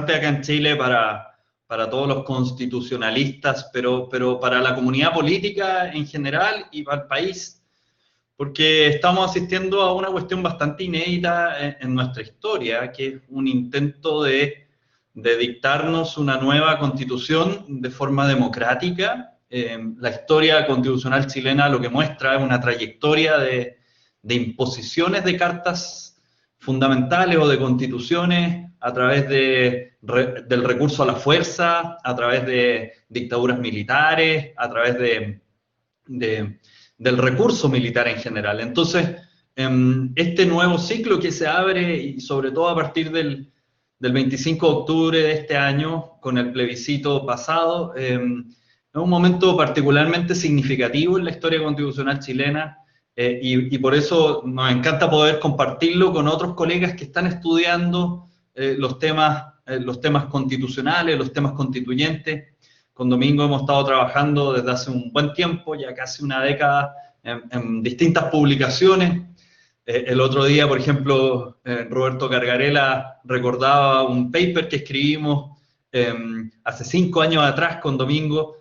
importante acá en Chile para todos los constitucionalistas, pero para la comunidad política en general y para el país, porque estamos asistiendo a una cuestión bastante inédita en nuestra historia, que es un intento de dictarnos una nueva constitución de forma democrática. La historia constitucional chilena lo que muestra es una trayectoria de imposiciones de cartas fundamentales o de constituciones a través del recurso a la fuerza, a través de dictaduras militares, a través del recurso militar en general. Entonces, este nuevo ciclo que se abre, y sobre todo a partir del 25 de octubre de este año, con el plebiscito pasado, es un momento particularmente significativo en la historia constitucional chilena, y por eso nos encanta poder compartirlo con otros colegas que están estudiando los temas constitucionales, los temas constituyentes. Con Domingo hemos estado trabajando desde hace un buen tiempo, ya casi una década, en distintas publicaciones. El otro día, por ejemplo, Roberto Cargarela recordaba un paper que escribimos hace 5 años atrás con Domingo,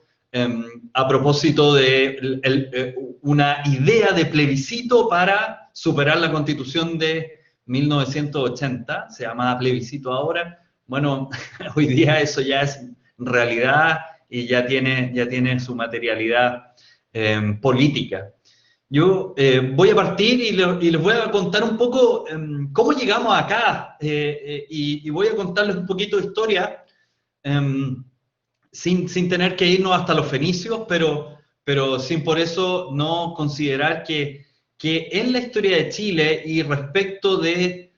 a propósito de una idea de plebiscito para superar la Constitución de 1980, se llamaba plebiscito ahora. Bueno, hoy día eso ya es realidad y ya tiene su materialidad política. Yo voy a partir y les voy a contar un poco cómo llegamos acá, y voy a contarles un poquito de historia, sin tener que irnos hasta los fenicios, pero sin por eso no considerar que en la historia de Chile y respecto del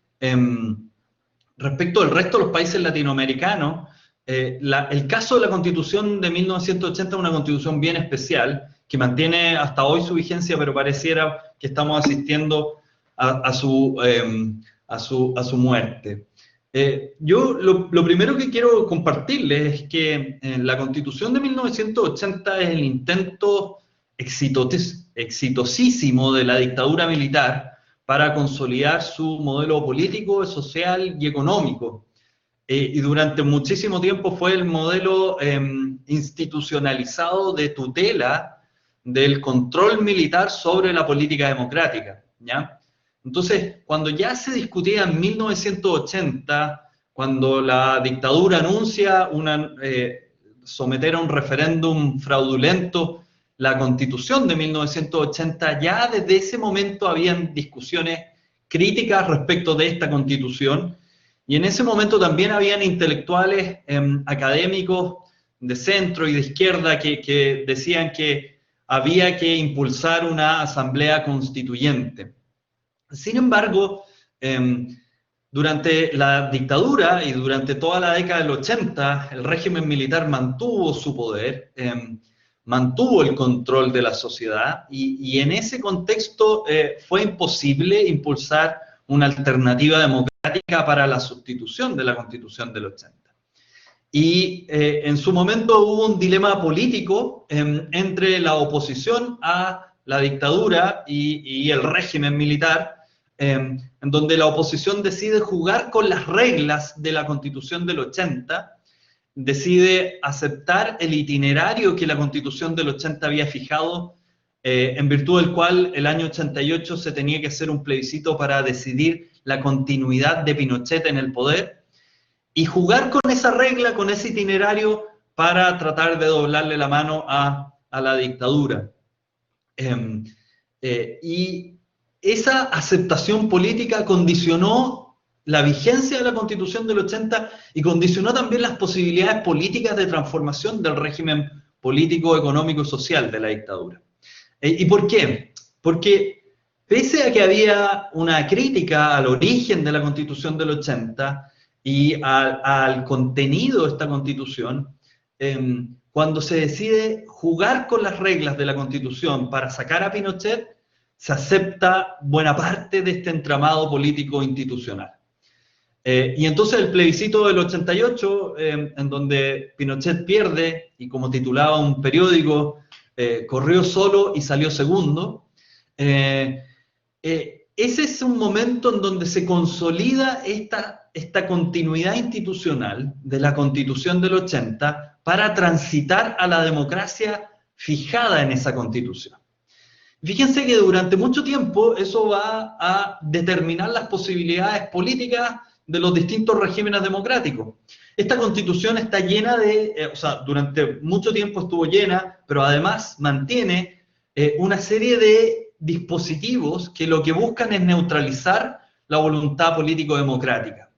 resto de los países latinoamericanos, el caso de la Constitución de 1980 es una constitución bien especial, que mantiene hasta hoy su vigencia, pero pareciera que estamos asistiendo a su muerte. Yo lo primero que quiero compartirles es que la Constitución de 1980 es el intento exitosísimo de la dictadura militar para consolidar su modelo político, social y económico. Y durante muchísimo tiempo fue el modelo institucionalizado de tutela del control militar sobre la política democrática, ¿ya? Entonces, cuando ya se discutía en 1980, cuando la dictadura anuncia someter a un referéndum fraudulento la Constitución de 1980, ya desde ese momento habían discusiones críticas respecto de esta Constitución, y en ese momento también habían intelectuales académicos de centro y de izquierda que decían que había que impulsar una asamblea constituyente. Sin embargo, durante la dictadura y durante toda la década del 80, el régimen militar mantuvo su poder, mantuvo el control de la sociedad, y en ese contexto fue imposible impulsar una alternativa democrática para la sustitución de la Constitución del 80. Y en su momento hubo un dilema político entre la oposición a la dictadura y el régimen militar, en donde la oposición decide jugar con las reglas de la Constitución del 80, decide aceptar el itinerario que la Constitución del 80 había fijado, en virtud del cual el año 88 se tenía que hacer un plebiscito para decidir la continuidad de Pinochet en el poder, y jugar con esa regla, con ese itinerario, para tratar de doblarle la mano a la dictadura. Y esa aceptación política condicionó la vigencia de la Constitución del 80 y condicionó también las posibilidades políticas de transformación del régimen político, económico y social de la dictadura. ¿Y por qué? Porque pese a que había una crítica al origen de la Constitución del 80 y al contenido de esta Constitución, cuando se decide jugar con las reglas de la Constitución para sacar a Pinochet, se acepta buena parte de este entramado político institucional. Y entonces el plebiscito del 88, en donde Pinochet pierde, y como titulaba un periódico, corrió solo y salió segundo, ese es un momento en donde se consolida esta esta continuidad institucional de la Constitución del 80 para transitar a la democracia fijada en esa Constitución. Fíjense que durante mucho tiempo eso va a determinar las posibilidades políticas de los distintos regímenes democráticos. Esta Constitución está llena de, durante mucho tiempo estuvo llena, pero además mantiene una serie de dispositivos que lo que buscan es neutralizar la voluntad político-democrática.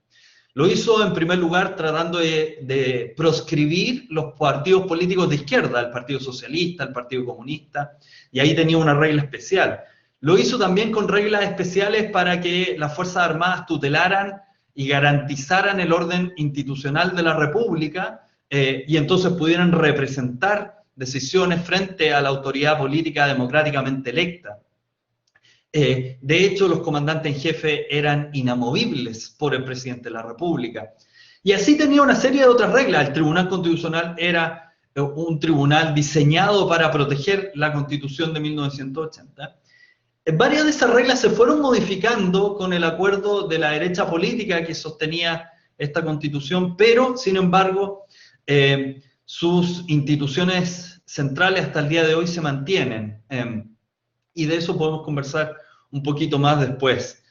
Lo hizo en primer lugar tratando de proscribir los partidos políticos de izquierda, el Partido Socialista, el Partido Comunista, y ahí tenía una regla especial. Lo hizo también con reglas especiales para que las Fuerzas Armadas tutelaran y garantizaran el orden institucional de la República y entonces pudieran representar decisiones frente a la autoridad política democráticamente electa. De hecho, los comandantes en jefe eran inamovibles por el presidente de la República. Y así tenía una serie de otras reglas. El Tribunal Constitucional era un tribunal diseñado para proteger la Constitución de 1980. Varias de esas reglas se fueron modificando con el acuerdo de la derecha política que sostenía esta Constitución, pero, sin embargo, sus instituciones centrales hasta el día de hoy se mantienen. Y de eso podemos conversar un poquito más después.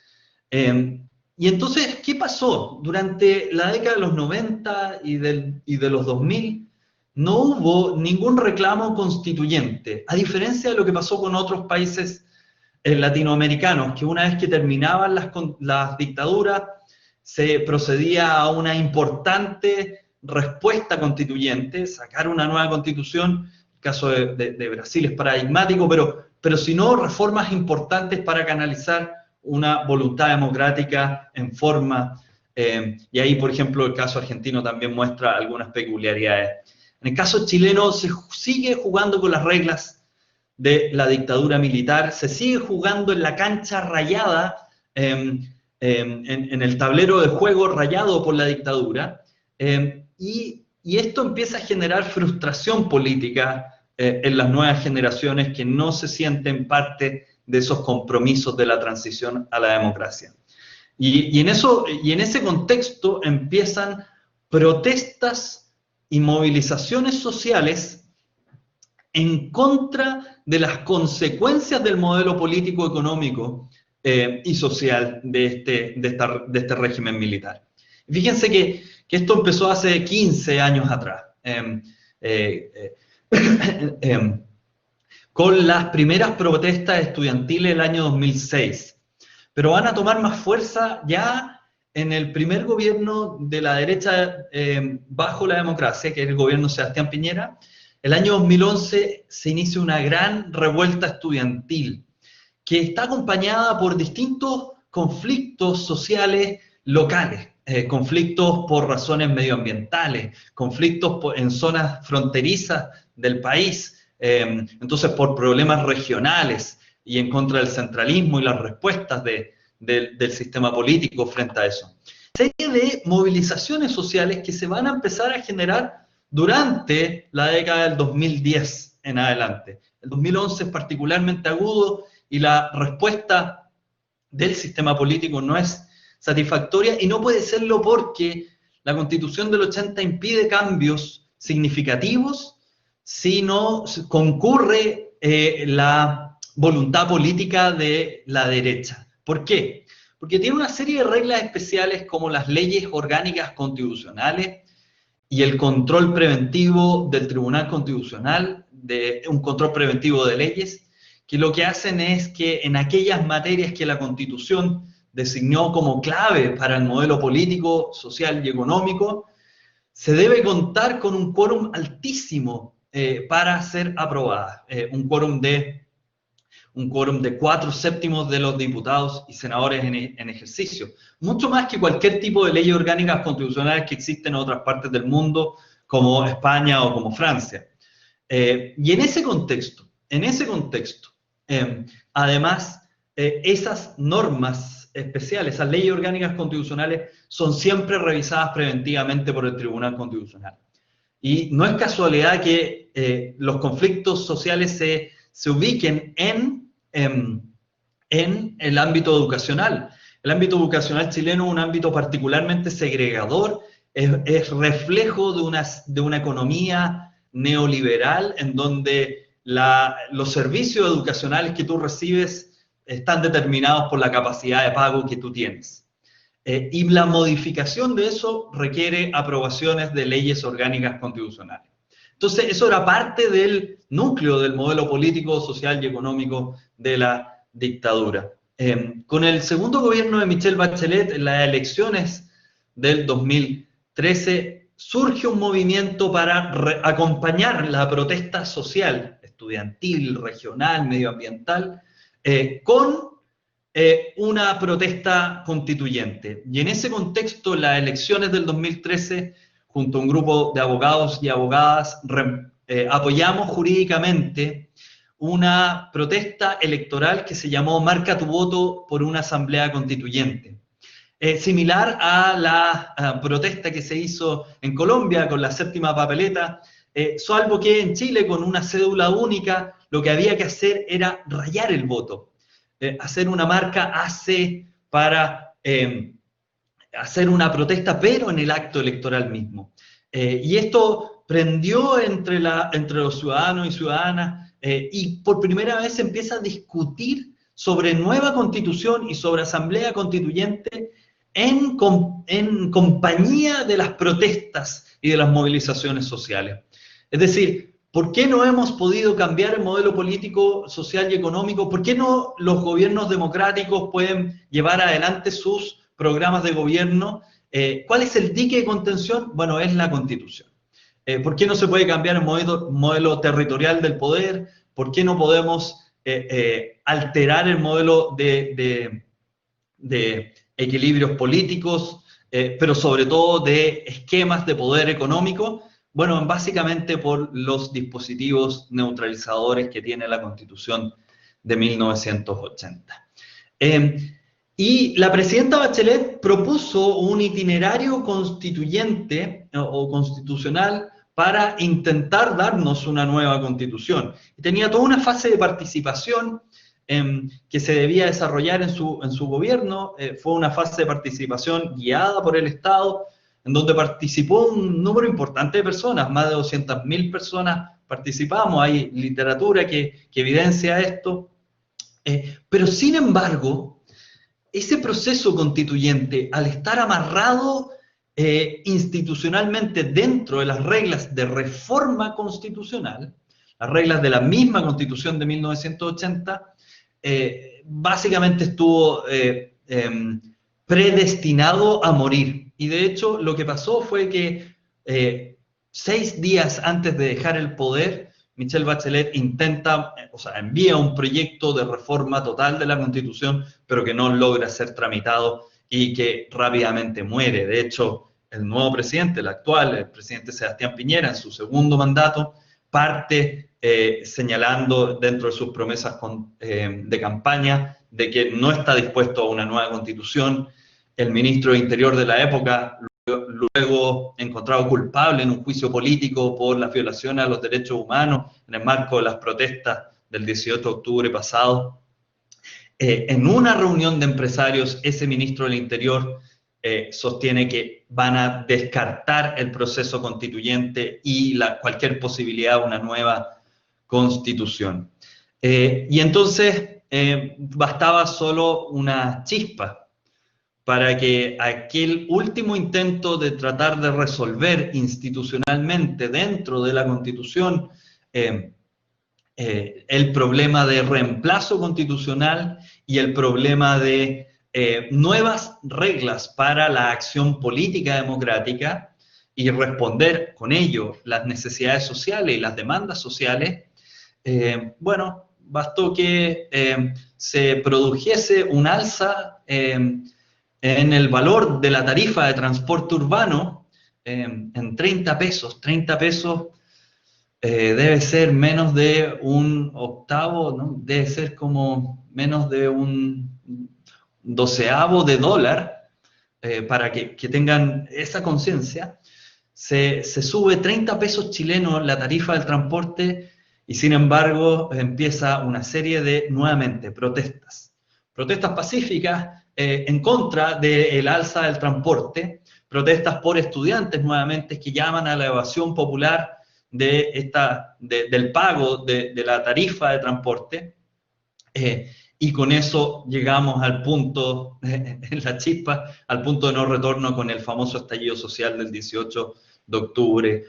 Y entonces, ¿qué pasó? Durante la década de los 90 y de los 2000, no hubo ningún reclamo constituyente, a diferencia de lo que pasó con otros países latinoamericanos, que una vez que terminaban las dictaduras, se procedía a una importante respuesta constituyente, sacar una nueva constitución. El caso de Brasil es paradigmático, pero si no, reformas importantes para canalizar una voluntad democrática en forma, y ahí, por ejemplo, el caso argentino también muestra algunas peculiaridades. En el caso chileno se sigue jugando con las reglas de la dictadura militar, se sigue jugando en la cancha rayada, en el tablero de juego rayado por la dictadura, y esto empieza a generar frustración política en las nuevas generaciones que no se sienten parte de esos compromisos de la transición a la democracia. Y en ese contexto empiezan protestas y movilizaciones sociales en contra de las consecuencias del modelo político, económico y social de este régimen militar. Fíjense que esto empezó hace 15 años atrás, con las primeras protestas estudiantiles del año 2006, pero van a tomar más fuerza ya en el primer gobierno de la derecha bajo la democracia, que es el gobierno de Sebastián Piñera. El año 2011 se inicia una gran revuelta estudiantil que está acompañada por distintos conflictos sociales locales, conflictos por razones medioambientales, conflictos en zonas fronterizas del país, entonces por problemas regionales y en contra del centralismo y las respuestas del sistema político frente a eso. Serie de movilizaciones sociales que se van a empezar a generar durante la década del 2010 en adelante. El 2011 es particularmente agudo y la respuesta del sistema político no es satisfactoria y no puede serlo porque la Constitución del 80 impide cambios significativos si no concurre la voluntad política de la derecha. ¿Por qué? Porque tiene una serie de reglas especiales como las leyes orgánicas constitucionales y el control preventivo del Tribunal Constitucional, un control preventivo de leyes, que lo que hacen es que en aquellas materias que la Constitución designó como clave para el modelo político, social y económico, se debe contar con un quórum altísimo para ser aprobada, un quórum de 4/7 de los diputados y senadores en ejercicio, mucho más que cualquier tipo de leyes orgánicas constitucionales que existen en otras partes del mundo, como España o como Francia. Y en ese contexto, además, esas normas especiales, esas leyes orgánicas constitucionales, son siempre revisadas preventivamente por el Tribunal Constitucional. Y no es casualidad que los conflictos sociales se ubiquen en el ámbito educacional. El ámbito educacional chileno es un ámbito particularmente segregador, es reflejo de una economía neoliberal en donde los servicios educacionales que tú recibes están determinados por la capacidad de pago que tú tienes. Y la modificación de eso requiere aprobaciones de leyes orgánicas constitucionales. Entonces, eso era parte del núcleo del modelo político, social y económico de la dictadura. Con el segundo gobierno de Michelle Bachelet, en las elecciones del 2013, surge un movimiento para acompañar la protesta social, estudiantil, regional, medioambiental, con una protesta constituyente. Y en ese contexto, las elecciones del 2013, junto a un grupo de abogados y abogadas, apoyamos jurídicamente una protesta electoral que se llamó Marca tu voto por una asamblea constituyente. Similar a la protesta que se hizo en Colombia con la séptima papeleta, salvo que en Chile con una cédula única lo que había que hacer era rayar el voto. Hacer una marca AC para hacer una protesta, pero en el acto electoral mismo. Y esto prendió entre los ciudadanos y ciudadanas, y por primera vez se empieza a discutir sobre nueva constitución y sobre asamblea constituyente en compañía de las protestas y de las movilizaciones sociales. Es decir, ¿por qué no hemos podido cambiar el modelo político, social y económico? ¿Por qué no los gobiernos democráticos pueden llevar adelante sus programas de gobierno? ¿Cuál es el dique de contención? Bueno, es la Constitución. ¿Por qué no se puede cambiar el modelo territorial del poder? ¿Por qué no podemos alterar el modelo de equilibrios políticos, pero sobre todo de esquemas de poder económico? Bueno, básicamente por los dispositivos neutralizadores que tiene la Constitución de 1980. Y la presidenta Bachelet propuso un itinerario constituyente o constitucional para intentar darnos una nueva constitución. Y tenía toda una fase de participación que se debía desarrollar en su gobierno. Fue una fase de participación guiada por el Estado, en donde participó un número importante de personas, más de 200.000 personas participamos. Hay literatura que evidencia esto. Pero sin embargo, ese proceso constituyente, al estar amarrado institucionalmente dentro de las reglas de reforma constitucional, las reglas de la misma Constitución de 1980, básicamente estuvo predestinado a morir. Y de hecho, lo que pasó fue que 6 días antes de dejar el poder, Michelle Bachelet envía un proyecto de reforma total de la Constitución, pero que no logra ser tramitado y que rápidamente muere. De hecho, el nuevo presidente, el actual, el presidente Sebastián Piñera, en su segundo mandato, parte señalando dentro de sus promesas de campaña de que no está dispuesto a una nueva Constitución. El ministro de Interior de la época, luego encontrado culpable en un juicio político por las violaciones a los derechos humanos en el marco de las protestas del 18 de octubre pasado. En una reunión de empresarios, ese ministro del Interior sostiene que van a descartar el proceso constituyente y cualquier posibilidad de una nueva constitución. Y entonces bastaba solo una chispa para que aquel último intento de tratar de resolver institucionalmente dentro de la Constitución el problema de reemplazo constitucional y el problema de nuevas reglas para la acción política democrática y responder con ello las necesidades sociales y las demandas sociales, bueno, bastó que se produjese un alza en el valor de la tarifa de transporte urbano en 30 pesos. 30 pesos debe ser menos de un octavo, ¿no? Debe ser como menos de un doceavo de dólar, para que tengan esa conciencia. Se sube 30 pesos chilenos la tarifa del transporte y sin embargo empieza una serie de, nuevamente, protestas. Protestas pacíficas en contra del alza del transporte, protestas por estudiantes nuevamente que llaman a la evasión popular del pago de la tarifa de transporte, y con eso llegamos al punto, en la chispa, al punto de no retorno con el famoso estallido social del 18 de octubre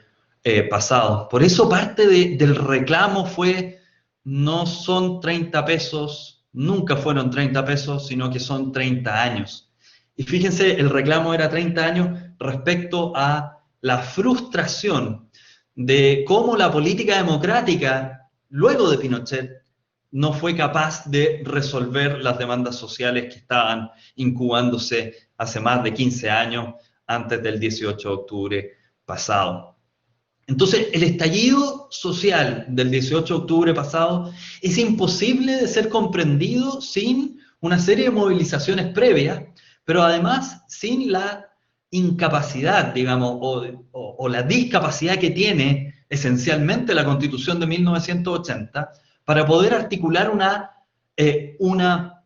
pasado. Por eso parte del reclamo fue, no son 30 pesos, nunca fueron 30 pesos, sino que son 30 años. Y fíjense, el reclamo era 30 años respecto a la frustración de cómo la política democrática, luego de Pinochet, no fue capaz de resolver las demandas sociales que estaban incubándose hace más de 15 años antes del 18 de octubre pasado. Entonces, el estallido social del 18 de octubre pasado es imposible de ser comprendido sin una serie de movilizaciones previas, pero además sin la incapacidad, digamos, o la discapacidad que tiene esencialmente la Constitución de 1980 para poder articular una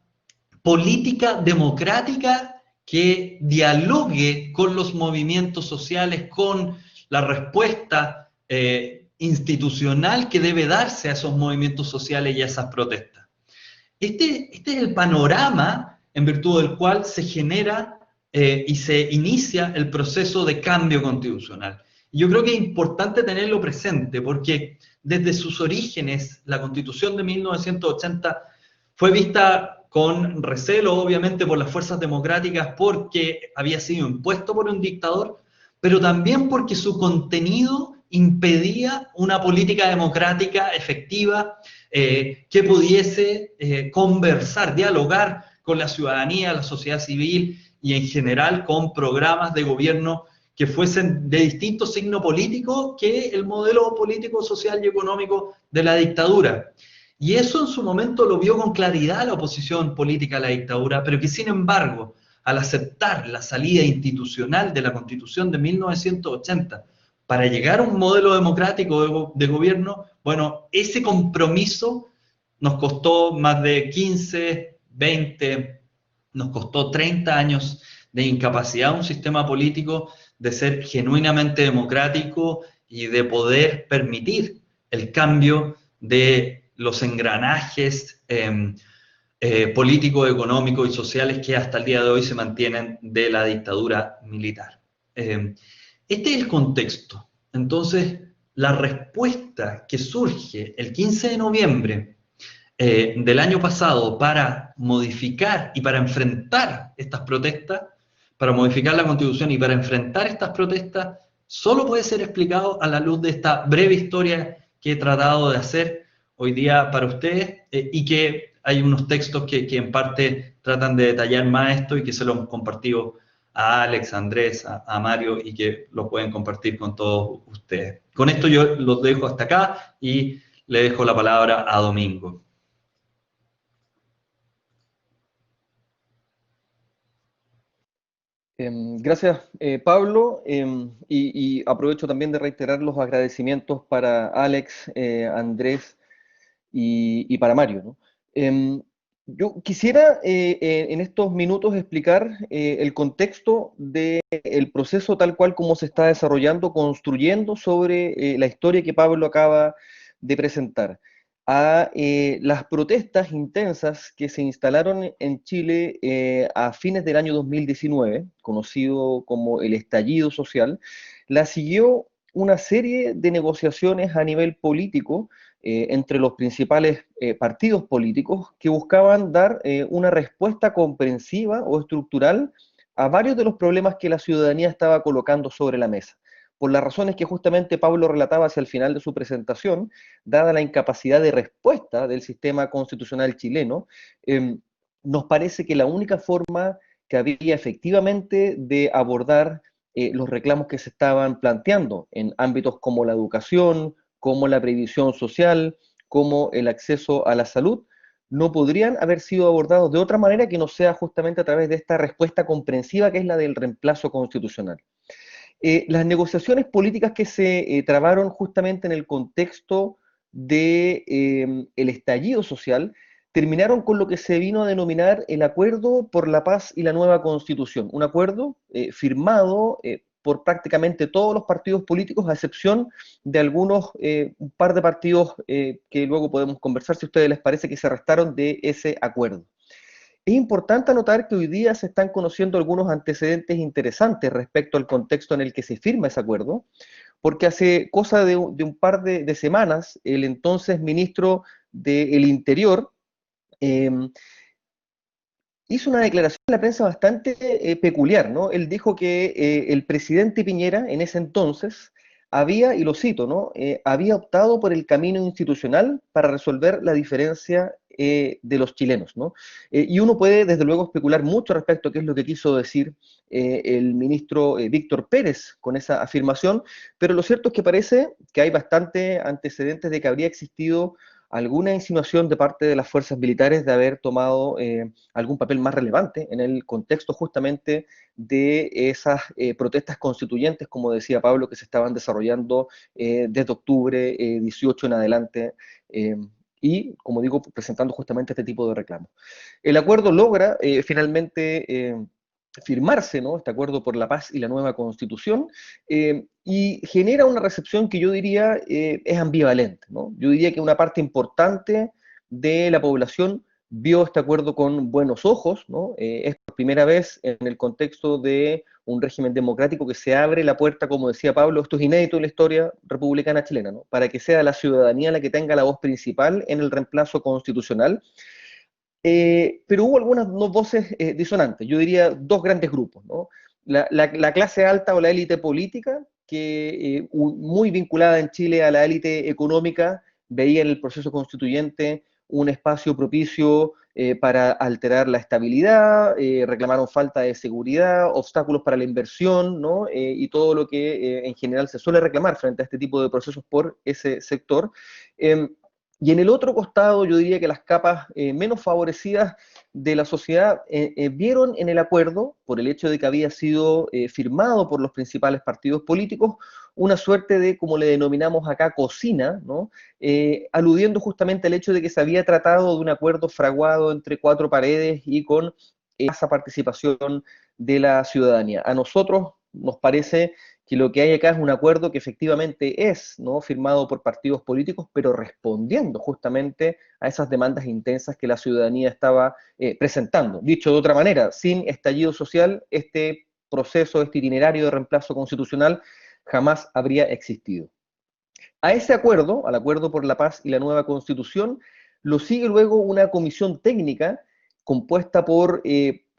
política democrática que dialogue con los movimientos sociales, con la respuesta institucional que debe darse a esos movimientos sociales y a esas protestas. Este es el panorama en virtud del cual se genera y se inicia el proceso de cambio constitucional. Y yo creo que es importante tenerlo presente porque desde sus orígenes la Constitución de 1980 fue vista con recelo, obviamente, por las fuerzas democráticas porque había sido impuesto por un dictador, pero también porque su contenido impedía una política democrática efectiva que pudiese conversar, dialogar con la ciudadanía, la sociedad civil y en general con programas de gobierno que fuesen de distinto signo político que el modelo político, social y económico de la dictadura. Y eso en su momento lo vio con claridad la oposición política a la dictadura, pero que sin embargo, al aceptar la salida institucional de la Constitución de 1980 para llegar a un modelo democrático de gobierno, bueno, ese compromiso nos costó más de 15, 20, nos costó 30 años de incapacidad a un sistema político de ser genuinamente democrático y de poder permitir el cambio de los engranajes políticos, económicos y sociales que hasta el día de hoy se mantienen de la dictadura militar. Este es el contexto. Entonces, la respuesta que surge el 15 de noviembre del año pasado para modificar y para enfrentar estas protestas, para modificar la Constitución y para enfrentar estas protestas, solo puede ser explicado a la luz de esta breve historia que he tratado de hacer hoy día para ustedes y que hay unos textos que en parte tratan de detallar más esto y que se los hemos compartido a Alex, a Andrés, a Mario y que lo pueden compartir con todos ustedes. Con esto yo los dejo hasta acá y le dejo la palabra a Domingo. Gracias, Pablo, y aprovecho también de reiterar los agradecimientos para Alex, Andrés y para Mario, ¿no? Yo quisiera en estos minutos explicar el contexto del proceso tal cual como se está desarrollando, construyendo sobre la historia que Pablo acaba de presentar, a las protestas intensas que se instalaron en Chile a fines del año 2019, conocido como el estallido social. La siguió una serie de negociaciones a nivel político entre los principales partidos políticos que buscaban dar una respuesta comprensiva o estructural a varios de los problemas que la ciudadanía estaba colocando sobre la mesa. Por las razones que justamente Pablo relataba hacia el final de su presentación, dada la incapacidad de respuesta del sistema constitucional chileno, nos parece que la única forma que había efectivamente de abordar los reclamos que se estaban planteando en ámbitos como la educación, como la previsión social, como el acceso a la salud, no podrían haber sido abordados de otra manera que no sea justamente a través de esta respuesta comprensiva que es la del reemplazo constitucional. Las negociaciones políticas que se trabaron justamente en el contexto del estallido social terminaron con lo que se vino a denominar el Acuerdo por la Paz y la Nueva Constitución, un acuerdo firmado por prácticamente todos los partidos políticos, a excepción de algunos, un par de partidos que luego podemos conversar si a ustedes les parece, que se restaron de ese acuerdo. Es importante anotar que hoy día se están conociendo algunos antecedentes interesantes respecto al contexto en el que se firma ese acuerdo, porque hace cosa de un par de semanas, el entonces ministro del Interior eh, hizo una declaración en la prensa bastante peculiar, ¿no? Él dijo que el presidente Piñera, en ese entonces, había, y lo cito, ¿no? Había optado por el camino institucional para resolver la diferencia de los chilenos, ¿no? Y uno puede, desde luego, especular mucho respecto a qué es lo que quiso decir el ministro Víctor Pérez con esa afirmación, pero lo cierto es que parece que hay bastante antecedentes de que habría existido alguna insinuación de parte de las fuerzas militares de haber tomado algún papel más relevante en el contexto justamente de esas protestas constituyentes, como decía Pablo, que se estaban desarrollando desde octubre 18 en adelante, y, como digo, presentando justamente este tipo de reclamos. El acuerdo logra finalmente firmarse, ¿no? Este acuerdo por la paz y la nueva constitución, y genera una recepción que yo diría es ambivalente, ¿no? Yo diría que una parte importante de la población vio este acuerdo con buenos ojos, ¿no? Es por primera vez en el contexto de un régimen democrático que se abre la puerta, como decía Pablo, esto es inédito en la historia republicana chilena, ¿no? Para que sea la ciudadanía la que tenga la voz principal en el reemplazo constitucional. Pero hubo algunas dos voces disonantes, yo diría dos grandes grupos, ¿no? La clase alta o la élite política, que muy vinculada en Chile a la élite económica, veía en el proceso constituyente un espacio propicio para alterar la estabilidad, reclamaron falta de seguridad, obstáculos para la inversión, ¿no? Y todo lo que en general se suele reclamar frente a este tipo de procesos por ese sector. Y en el otro costado, yo diría que las capas menos favorecidas de la sociedad vieron en el acuerdo, por el hecho de que había sido firmado por los principales partidos políticos, una suerte de, como le denominamos acá, cocina, ¿no? Aludiendo justamente al hecho de que se había tratado de un acuerdo fraguado entre cuatro paredes y con esa participación de la ciudadanía. A nosotros nos parece que lo que hay acá es un acuerdo que efectivamente es, ¿no?, firmado por partidos políticos, pero respondiendo justamente a esas demandas intensas que la ciudadanía estaba presentando. Dicho de otra manera, sin estallido social, este proceso, este itinerario de reemplazo constitucional jamás habría existido. A ese acuerdo, al acuerdo por la paz y la nueva constitución, lo sigue luego una comisión técnica compuesta por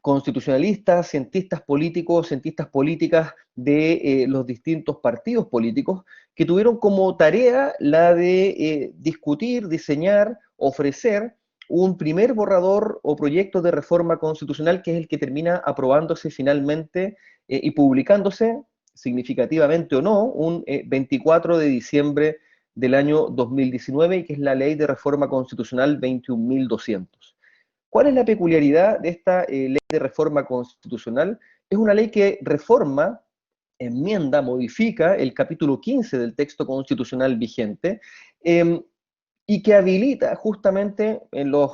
constitucionalistas, cientistas políticos, cientistas políticas de los distintos partidos políticos, que tuvieron como tarea la de discutir, diseñar, ofrecer un primer borrador o proyecto de reforma constitucional, que es el que termina aprobándose finalmente y publicándose significativamente o no, un 24 de diciembre del año 2019, y que es la Ley de Reforma Constitucional 21.200. ¿Cuál es la peculiaridad de esta ley de reforma constitucional? Es una ley que reforma, enmienda, modifica el capítulo 15 del texto constitucional vigente, y que habilita justamente en los,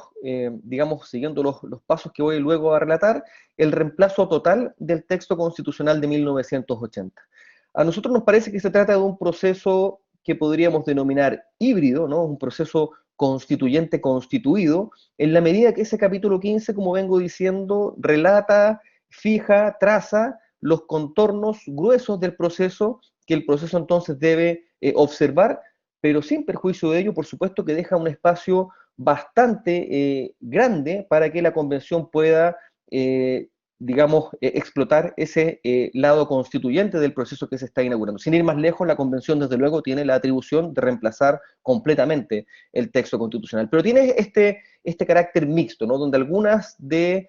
digamos, siguiendo los pasos que voy luego a relatar, el reemplazo total del texto constitucional de 1980. A nosotros nos parece que se trata de un proceso que podríamos denominar híbrido, ¿no? Un proceso constituyente constituido, en la medida que ese capítulo 15, como vengo diciendo, relata, fija, traza los contornos gruesos del proceso, que el proceso entonces debe observar, pero sin perjuicio de ello, por supuesto que deja un espacio bastante grande para que la convención pueda, digamos, explotar ese lado constituyente del proceso que se está inaugurando. Sin ir más lejos, la convención, desde luego, tiene la atribución de reemplazar completamente el texto constitucional, pero tiene este carácter mixto, ¿no?, donde algunas de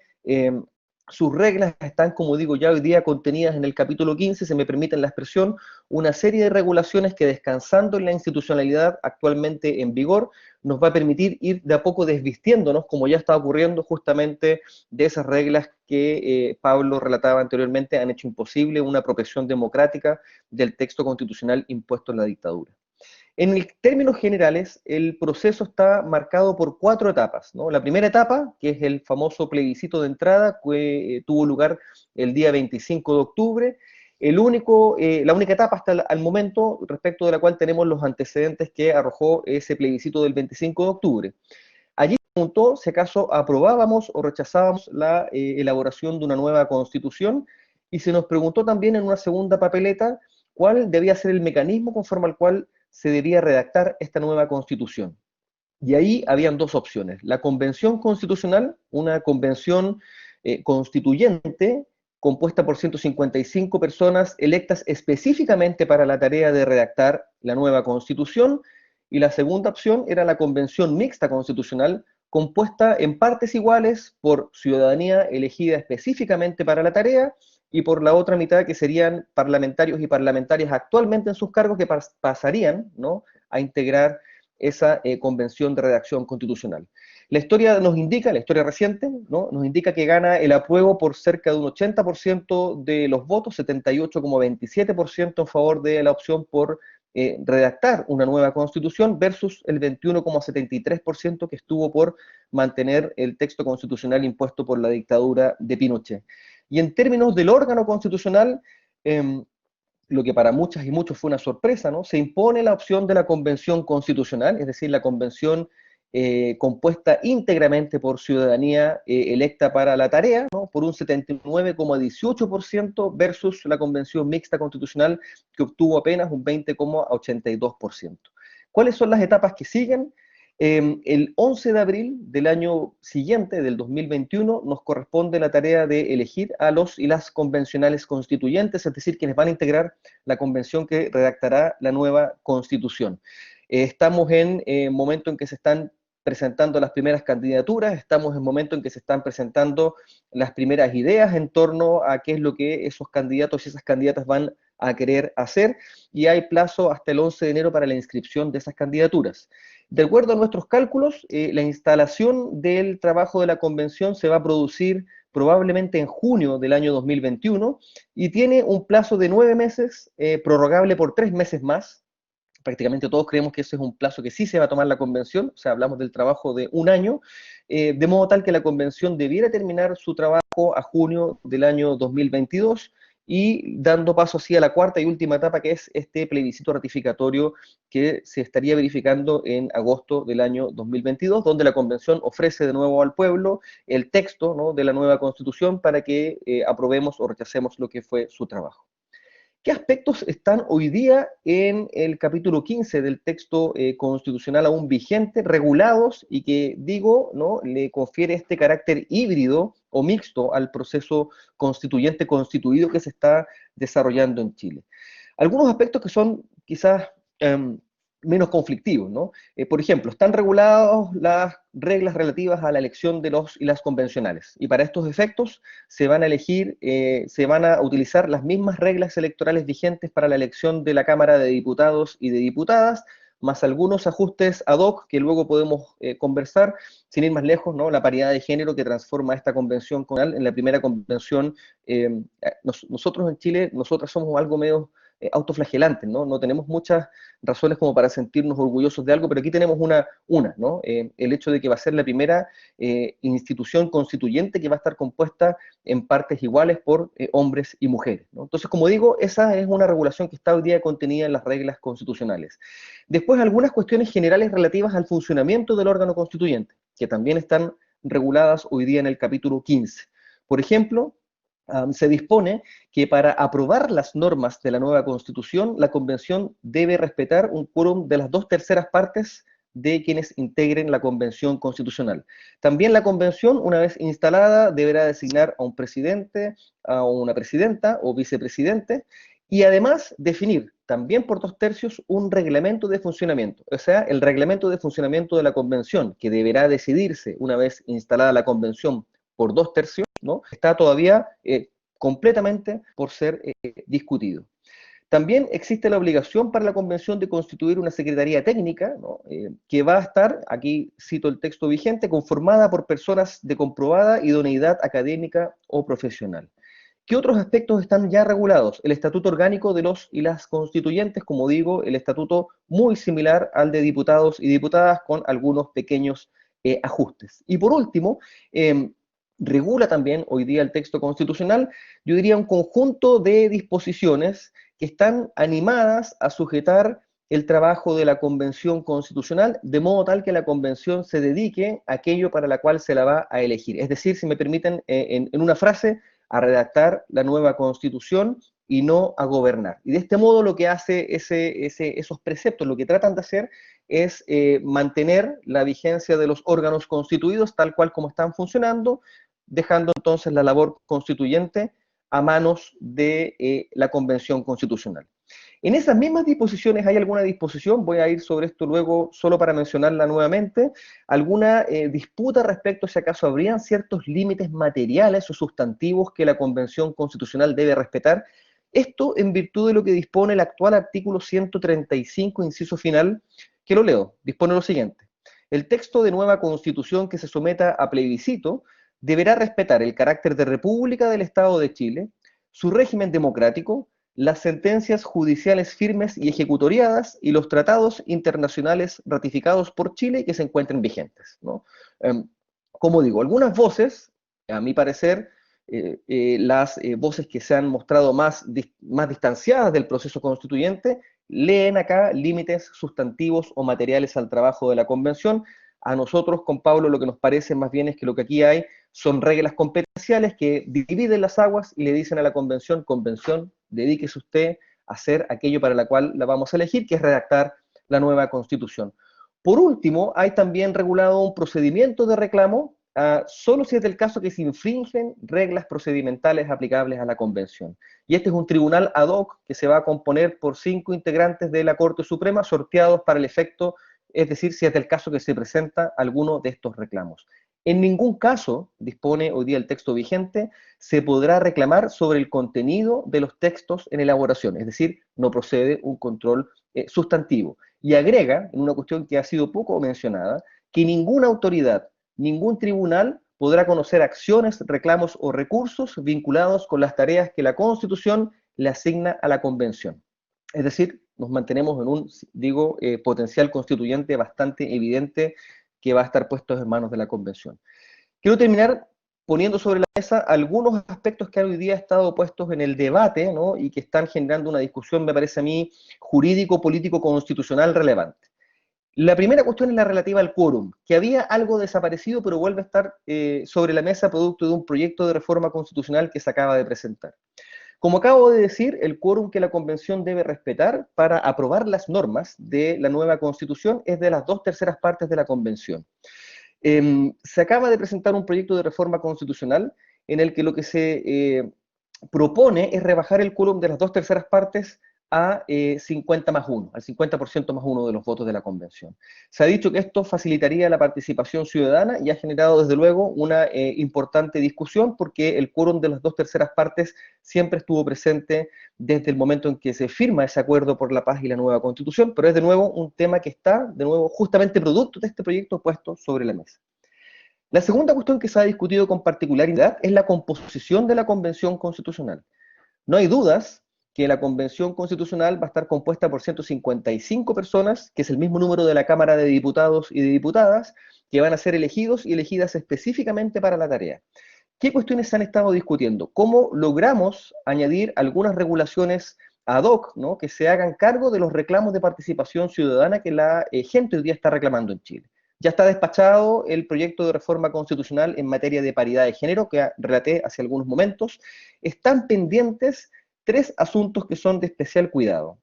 sus reglas están, como digo, ya hoy día contenidas en el capítulo 15, se me permiten la expresión, una serie de regulaciones que, descansando en la institucionalidad actualmente en vigor, nos va a permitir ir de a poco desvistiéndonos, como ya está ocurriendo, justamente de esas reglas que Pablo relataba anteriormente, han hecho imposible una apropiación democrática del texto constitucional impuesto en la dictadura. En términos generales, el proceso está marcado por 4 etapas, ¿no? La primera etapa, que es el famoso plebiscito de entrada, que tuvo lugar el día 25 de octubre, la única etapa hasta el momento respecto de la cual tenemos los antecedentes que arrojó ese plebiscito del 25 de octubre. Allí se preguntó si acaso aprobábamos o rechazábamos la elaboración de una nueva constitución, y se nos preguntó también en una segunda papeleta cuál debía ser el mecanismo conforme al cual se debía redactar esta nueva constitución. Y ahí habían 2 opciones: la convención constitucional, una convención constituyente compuesta por 155 personas electas específicamente para la tarea de redactar la nueva constitución, y la segunda opción era la convención mixta constitucional, compuesta en partes iguales por ciudadanía elegida específicamente para la tarea, y por la otra mitad que serían parlamentarios y parlamentarias actualmente en sus cargos que pasarían, ¿no?, a integrar esa convención de redacción constitucional. La historia nos indica, la historia reciente, ¿no?, nos indica que gana el apruebo por cerca de un 80% de los votos, 78,27% en favor de la opción por redactar una nueva constitución, versus el 21,73% que estuvo por mantener el texto constitucional impuesto por la dictadura de Pinochet. Y en términos del órgano constitucional, lo que para muchas y muchos fue una sorpresa, ¿no?, se impone la opción de la convención constitucional, es decir, la convención compuesta íntegramente por ciudadanía electa para la tarea, ¿no?, por un 79,18% versus la convención mixta constitucional, que obtuvo apenas un 20,82%. ¿Cuáles son las etapas que siguen? El 11 de abril del año siguiente, del 2021, nos corresponde la tarea de elegir a los y las convencionales constituyentes, es decir, quienes van a integrar la convención que redactará la nueva constitución. Estamos en momento en que se están presentando las primeras candidaturas, estamos en momento en que se están presentando las primeras ideas en torno a qué es lo que esos candidatos y esas candidatas van a querer hacer, y hay plazo hasta el 11 de enero para la inscripción de esas candidaturas. De acuerdo a nuestros cálculos, la instalación del trabajo de la convención se va a producir probablemente en junio del año 2021, y tiene un plazo de 9 meses, prorrogable por 3 meses más. Prácticamente todos creemos que ese es un plazo que sí se va a tomar la convención, o sea, hablamos del trabajo de un año, de modo tal que la convención debiera terminar su trabajo a junio del año 2022, y dando paso así a la cuarta y última etapa, que es este plebiscito ratificatorio que se estaría verificando en agosto del año 2022, donde la convención ofrece de nuevo al pueblo el texto, ¿no?, de la nueva constitución para que aprobemos o rechacemos lo que fue su trabajo. ¿Qué aspectos están hoy día en el capítulo 15 del texto constitucional aún vigente, regulados, y que, digo, ¿no?, le confiere este carácter híbrido o mixto al proceso constituyente constituido que se está desarrollando en Chile? Algunos aspectos que son quizás menos conflictivos, ¿no? Por ejemplo, están reguladas las reglas relativas a la elección de los y las convencionales, y para estos efectos se van a utilizar las mismas reglas electorales vigentes para la elección de la Cámara de Diputados y de Diputadas, más algunos ajustes ad hoc que luego podemos conversar, sin ir más lejos, ¿no?, la paridad de género que transforma esta convención en la primera convención. Nosotros en Chile, nosotras somos algo medio autoflagelantes, ¿no? No tenemos muchas razones como para sentirnos orgullosos de algo, pero aquí tenemos una, ¿no? El hecho de que va a ser la primera institución constituyente que va a estar compuesta en partes iguales por hombres y mujeres, ¿no? Entonces, como digo, esa es una regulación que está hoy día contenida en las reglas constitucionales. Después, algunas cuestiones generales relativas al funcionamiento del órgano constituyente, que también están reguladas hoy día en el capítulo 15. Por ejemplo, se dispone que para aprobar las normas de la nueva Constitución, la Convención debe respetar un quórum de las 2/3 partes de quienes integren la Convención Constitucional. También la Convención, una vez instalada, deberá designar a un presidente, a una presidenta o vicepresidente, y además definir, también por 2/3, un reglamento de funcionamiento, o sea, el reglamento de funcionamiento de la Convención, que deberá decidirse una vez instalada la Convención por 2/3, ¿no? Está todavía completamente por ser discutido. También existe la obligación para la convención de constituir una secretaría técnica, ¿no?, que va a estar, aquí cito el texto vigente, conformada por personas de comprobada idoneidad académica o profesional. ¿Qué otros aspectos están ya regulados? El estatuto orgánico de los y las constituyentes, como digo, el estatuto muy similar al de diputados y diputadas con algunos pequeños ajustes. Y por último, regula también hoy día el texto constitucional, yo diría un conjunto de disposiciones que están animadas a sujetar el trabajo de la Convención Constitucional, de modo tal que la Convención se dedique a aquello para la cual se la va a elegir. Es decir, si me permiten, en una frase, a redactar la nueva Constitución y no a gobernar. Y de este modo lo que hace esos preceptos, lo que tratan de hacer es mantener la vigencia de los órganos constituidos tal cual como están funcionando, dejando entonces la labor constituyente a manos de la Convención Constitucional. En esas mismas disposiciones hay alguna disposición, voy a ir sobre esto luego solo para mencionarla nuevamente, alguna disputa respecto a si acaso habrían ciertos límites materiales o sustantivos que la Convención Constitucional debe respetar. Esto en virtud de lo que dispone el actual artículo 135, inciso final, que lo leo, dispone lo siguiente. El texto de nueva Constitución que se someta a plebiscito deberá respetar el carácter de República del Estado de Chile, su régimen democrático, las sentencias judiciales firmes y ejecutoriadas y los tratados internacionales ratificados por Chile que se encuentren vigentes, ¿no? Como digo, algunas voces, a mi parecer, las voces que se han mostrado más distanciadas del proceso constituyente, leen acá límites sustantivos o materiales al trabajo de la Convención. A nosotros, con Pablo, lo que nos parece más bien es que lo que aquí hay son reglas competenciales que dividen las aguas y le dicen a la Convención, Convención, dedíquese usted a hacer aquello para la cual la vamos a elegir, que es redactar la nueva Constitución. Por último, hay también regulado un procedimiento de reclamo, solo si es del caso que se infringen reglas procedimentales aplicables a la Convención. Y este es un tribunal ad hoc que se va a componer por 5 integrantes de la Corte Suprema sorteados para el efecto, es decir, si es del caso que se presenta alguno de estos reclamos. En ningún caso, dispone hoy día el texto vigente, se podrá reclamar sobre el contenido de los textos en elaboración, es decir, no procede un control sustantivo. Y agrega, en una cuestión que ha sido poco mencionada, que ninguna autoridad, ningún tribunal podrá conocer acciones, reclamos o recursos vinculados con las tareas que la Constitución le asigna a la Convención. Es decir, nos mantenemos en un, digo, potencial constituyente bastante evidente que va a estar puesto en manos de la Convención. Quiero terminar poniendo sobre la mesa algunos aspectos que hoy día han estado puestos en el debate, ¿no? Y que están generando una discusión, me parece a mí, jurídico, político, constitucional relevante. La primera cuestión es la relativa al quórum, que había algo desaparecido, pero vuelve a estar sobre la mesa producto de un proyecto de reforma constitucional que se acaba de presentar. Como acabo de decir, el quórum que la Convención debe respetar para aprobar las normas de la nueva Constitución es de las 2/3 partes de la Convención. Se acaba de presentar un proyecto de reforma constitucional en el que lo que se propone es rebajar el quórum de las 2/3 partes a 50 más 1, al 50% más 1 de los votos de la Convención. Se ha dicho que esto facilitaría la participación ciudadana y ha generado desde luego una importante discusión porque el quórum de las 2/3 partes siempre estuvo presente desde el momento en que se firma ese acuerdo por la paz y la nueva Constitución, pero es de nuevo un tema que está, de nuevo, justamente producto de este proyecto puesto sobre la mesa. La segunda cuestión que se ha discutido con particularidad es la composición de la Convención Constitucional. No hay dudas que la Convención Constitucional va a estar compuesta por 155 personas, que es el mismo número de la Cámara de Diputados y de Diputadas, que van a ser elegidos y elegidas específicamente para la tarea. ¿Qué cuestiones se han estado discutiendo? ¿Cómo logramos añadir algunas regulaciones ad hoc, ¿no? Que se hagan cargo de los reclamos de participación ciudadana que la gente hoy día está reclamando en Chile? Ya está despachado el proyecto de reforma constitucional en materia de paridad de género que relaté hace algunos momentos. Están pendientes 3 asuntos que son de especial cuidado.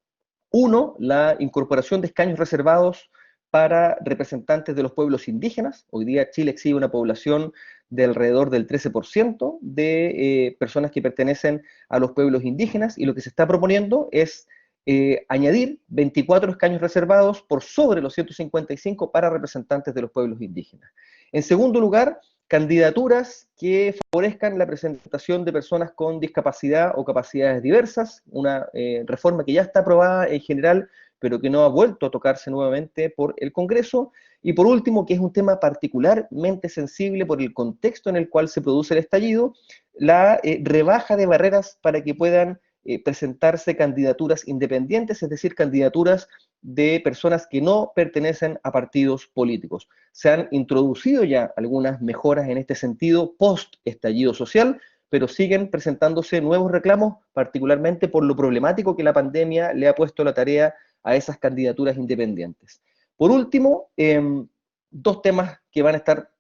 Uno, la incorporación de escaños reservados para representantes de los pueblos indígenas. Hoy día Chile exhibe una población de alrededor del 13% de personas que pertenecen a los pueblos indígenas y lo que se está proponiendo es añadir 24 escaños reservados por sobre los 155 para representantes de los pueblos indígenas. En segundo lugar, candidaturas que favorezcan la presentación de personas con discapacidad o capacidades diversas, una reforma que ya está aprobada en general, pero que no ha vuelto a tocarse nuevamente por el Congreso. Y por último, que es un tema particularmente sensible por el contexto en el cual se produce el estallido, la rebaja de barreras para que puedan presentarse candidaturas independientes, es decir, candidaturas de personas que no pertenecen a partidos políticos. Se han introducido ya algunas mejoras en este sentido post estallido social, pero siguen presentándose nuevos reclamos, particularmente por lo problemático que la pandemia le ha puesto la tarea a esas candidaturas independientes. Por último, dos temas que van a estar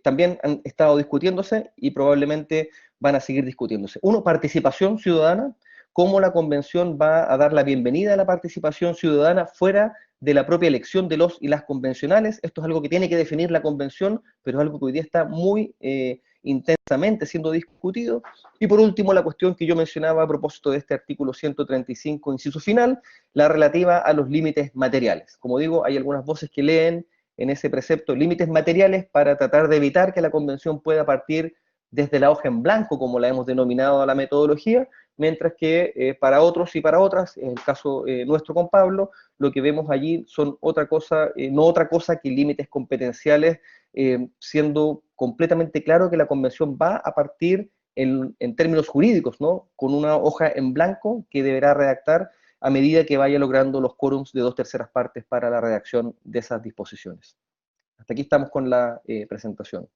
también han estado discutiéndose y probablemente van a seguir discutiéndose. Uno, participación ciudadana, cómo la convención va a dar la bienvenida a la participación ciudadana fuera de la propia elección de los y las convencionales. Esto es algo que tiene que definir la convención, pero es algo que hoy día está muy intensamente siendo discutido. Y por último, la cuestión que yo mencionaba a propósito de este artículo 135, inciso final, la relativa a los límites materiales. Como digo, hay algunas voces que leen en ese precepto límites materiales para tratar de evitar que la convención pueda partir desde la hoja en blanco, como la hemos denominado a la metodología, mientras que para otros y para otras, en el caso nuestro con Pablo, lo que vemos allí son otra cosa, no otra cosa que límites competenciales, siendo completamente claro que la convención va a partir en términos jurídicos, ¿no? Con una hoja en blanco que deberá redactar a medida que vaya logrando los quórums de 2/3 partes para la redacción de esas disposiciones. Hasta aquí estamos con la presentación.